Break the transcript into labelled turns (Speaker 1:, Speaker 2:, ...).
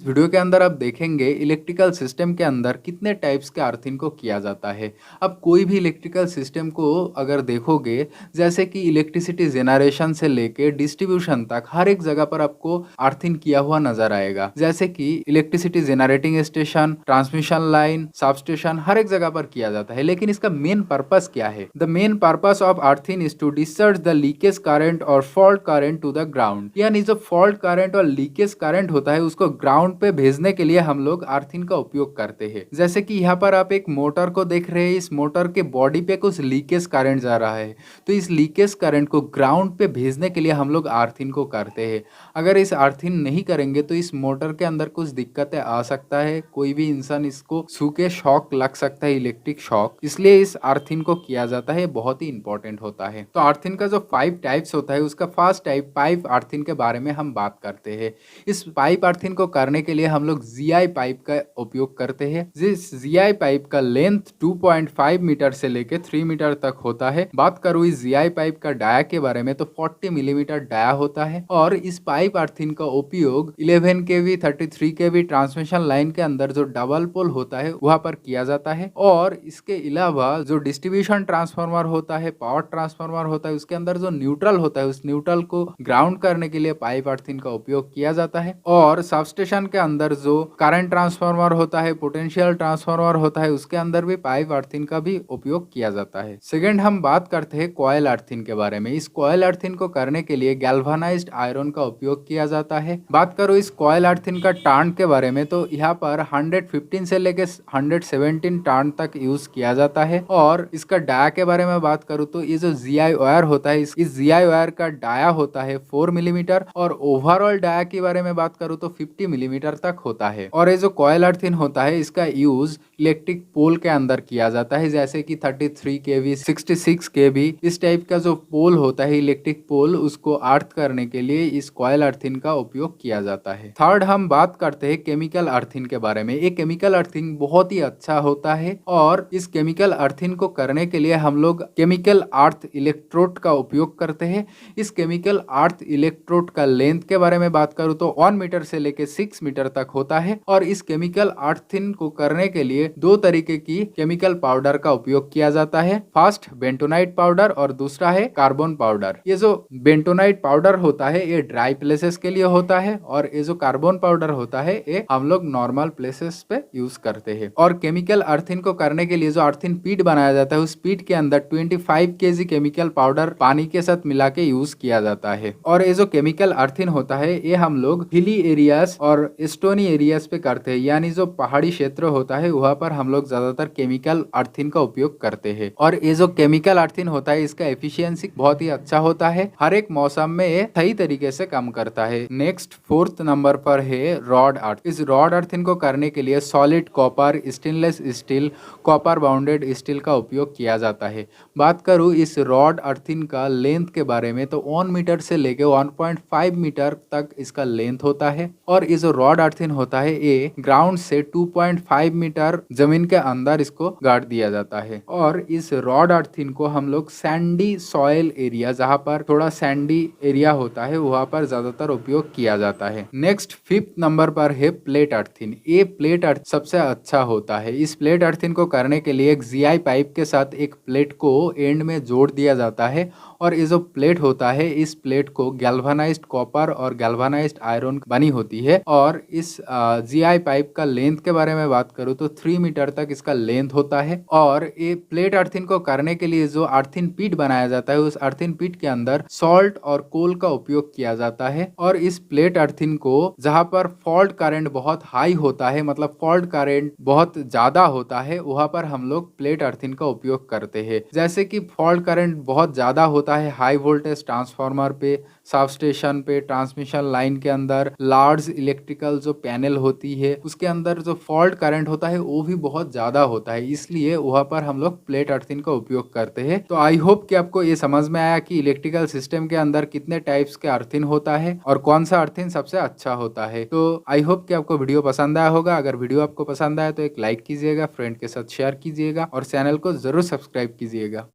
Speaker 1: Video के अंदर आप देखेंगे इलेक्ट्रिकल सिस्टम के अंदर कितने टाइप्स के अर्थिंग को किया जाता है। अब कोई भी इलेक्ट्रिकल सिस्टम को अगर देखोगे, जैसे कि इलेक्ट्रिसिटी जनरेशन से लेके डिस्ट्रीब्यूशन तक हर एक जगह पर आपको अर्थिंग किया हुआ नजर आएगा। जैसे कि electricity generating station, transmission line, substation हर एक जगह पर किया जाता है। लेकिन इसका मेन पर्पस क्या है? The main purpose of earthing is to discharge the leakage current और fault current to the ground. यानी जो फॉल्ट करंट और लीकेज करंट होता है उसको ग्राउंड पे भेजने के लिए हम लोग अर्थिंग का उपयोग करते हैं। जैसे कि यहाँ पर आप एक मोटर को देख रहे हैं, इस मोटर के बॉडी पे कुछ लीकेज करंट जा रहा है, तो इस लीकेज करंट को ग्राउंड पे भेजने के लिए हम लोग अर्थिंग को करते हैं। अगर इस अर्थिंग नहीं करेंगे तो इस मोटर के अंदर कुछ दिक्कतें आ सकता है, कोई भी इंसान इसको छू के शॉक लग सकता है, इलेक्ट्रिक शॉक। इसलिए इस अर्थिंग को किया जाता है, बहुत ही इंपॉर्टेंट होता है। तो अर्थिंग का जो 5 टाइप्स होता है उसका फर्स्ट टाइप पाइप अर्थिंग के बारे में हम बात करते हैं। इस पाइप अर्थिंग को करने के लिए हम लोग जीआई पाइप का उपयोग करते हैं। जिस जीआई पाइप का लेंथ 2.5 मीटर से लेके 3 मीटर तक होता है। बात करूँ इस जीआई पाइप का डाया के बारे में तो 40 मिलीमीटर डाया होता है। और इस पाइप अर्थिंग का उपयोग 11 केवी 33 केवी ट्रांसमिशन लाइन के अंदर जो डबल पोल होता है वहां पर किया जाता है। और इसके अलावा जो डिस्ट्रीब्यूशन ट्रांसफार्मर होता है, पावर ट्रांसफार्मर होता है, उसके अंदर जो न्यूट्रल होता है उस न्यूट्रल को ग्राउंड करने के लिए पाइप अर्थिंग का उपयोग किया जाता है। और सबस्टेशन के अंदर जो करंट ट्रांसफार्मर होता है, पोटेंशियल ट्रांसफार्मर होता है, उसके अंदर भी पाइप अर्थिंग का भी उपयोग किया जाता है। सेकंड हम बात करते हैं कॉइल अर्थिंग के बारे में। इस कॉइल अर्थिंग को करने के लिए गैल्वेनाइज्ड आयरन का उपयोग किया जाता है। बात करो इस कॉइल अर्थिंग का टर्न के बारे में तो यहाँ पर 115 से लेके 117 टर्न तक यूज किया जाता है। और इसका डाया के बारे में बात करूँ तो ये जो जीआई वायर होता है, इस जीआई वायर का डाया होता है 4 मिलीमीटर और ओवरऑल डाया के बारे में बात करूँ तो 50 मिलीमीटर तक होता है। और ये जो कॉइल अर्थिंग होता है इसका यूज इलेक्ट्रिक पोल के अंदर किया जाता है, जैसे कि 33 केवी, 66 केवी इस टाइप का जो पोल होता है, इलेक्ट्रिक पोल, उसको अर्थ करने के लिए इस कॉइल अर्थिंग का उपयोग किया जाता है। थर्ड हम बात करते हैं केमिकल अर्थिंग के बारे में। ये केमिकल अर्थिंग बहुत ही अच्छा होता है और इस केमिकल अर्थिंग को करने के लिए हम लोग केमिकल अर्थ इलेक्ट्रोड का उपयोग करते हैं। इस केमिकल अर्थ इलेक्ट्रोड का लेंथ के बारे में बात करूं तो 1 मीटर से लेके 6 मीटर तक होता है। और इस केमिकल अर्थिंग को करने के लिए 2 तरीके की केमिकल पाउडर का उपयोग किया जाता है। फर्स्ट बेंटोनाइट पाउडर और दूसरा है कार्बन पाउडर। ये जो बेंटोनाइट पाउडर होता है ये ड्राई प्लेसेस के लिए होता है और ये जो कार्बन पाउडर होता है ये हम लोग नॉर्मल प्लेसेस पे यूज करते हैं। और केमिकल अर्थिंग को करने के लिए जो अर्थिंग पीट बनाया जाता है उस पीट के अंदर 25 केजी केमिकल पाउडर पानी के साथ मिला के यूज किया जाता है। और ये जो केमिकल अर्थिंग होता है ये हम लोग हिली एरियाज और स्टोनी एरियाज पे करते हैं, यानी जो पहाड़ी क्षेत्र होता है वहां पर हम लोग ज्यादातर केमिकल अर्थिंग का उपयोग करते हैं। और ये जो केमिकल अर्थिंग होता है इसका एफिशिएंसी बहुत ही अच्छा होता है, हर एक मौसम में ये सही तरीके से काम करता है। नेक्स्ट 4th नंबर पर है रॉड अर्थ। इस रॉड अर्थिंग को करने के लिए solid copper, stainless steel, copper bounded steel का उपयोग किया जाता है। बात करूं इस रॉड अर्थिंग का लेंथ के बारे में तो 1 मीटर से लेके 1.5 मीटर तक इसका लेंथ होता है। और ये जो रॉड अर्थिंग होता है ये ग्राउंड से 2.5 मीटर जमीन के अंदर इसको गाड़ दिया जाता है। और इस रॉड अर्थिंग को हम लोग सैंडी सॉइल एरिया, जहां पर थोड़ा सैंडी एरिया होता है वहां पर ज्यादातर उपयोग किया जाता है। नेक्स्ट 5th नंबर पर है प्लेट अर्थिंग। ये प्लेट अर्थ सबसे अच्छा होता है। इस प्लेट अर्थिंग को करने के लिए एक जीआई पाइप के साथ एक प्लेट को एंड में जोड़ दिया जाता है। और ये जो प्लेट होता है इस प्लेट को गैल्वेनाइज्ड कॉपर और गैल्वेनाइज्ड आयरन बनी होती है। और इस जीआई पाइप का लेंथ के बारे में बात करूँ तो 3 मीटर तक इसका लेंथ होता है। और ये प्लेट अर्थिंग को करने के लिए जो अर्थिंग पीट बनाया जाता है उस अर्थिंग पीट के अंदर सॉल्ट और कोल का उपयोग किया जाता है। और इस प्लेट अर्थिंग को जहां पर फॉल्ट करंट बहुत हाई होता है, मतलब फॉल्ट करंट बहुत ज्यादा होता है, वहां पर हम लोग प्लेट अर्थिंग का उपयोग करते हैं। जैसे कि फॉल्ट करंट बहुत ज्यादा होता है हाई वोल्टेज ट्रांसफार्मर पे, सबस्टेशन पे, ट्रांसमिशन लाइन के अंदर, लार्ज इलेक्ट्रिकल जो पैनल होती है उसके अंदर जो फॉल्ट करंट होता है वो भी बहुत ज्यादा होता है, इसलिए वहां पर हम लोग प्लेट अर्थिंग का उपयोग करते हैं। तो आई होप कि आपको ये समझ में आया कि इलेक्ट्रिकल सिस्टम के अंदर कितने टाइप्स के अर्थिंग होता है और कौन सा अर्थिंग सबसे अच्छा होता है। तो आई होप कि आपको वीडियो पसंद आया होगा। अगर वीडियो आपको पसंद आया तो एक लाइक कीजिएगा, फ्रेंड के साथ शेयर कीजिएगा और चैनल को जरूर सब्सक्राइब कीजिएगा।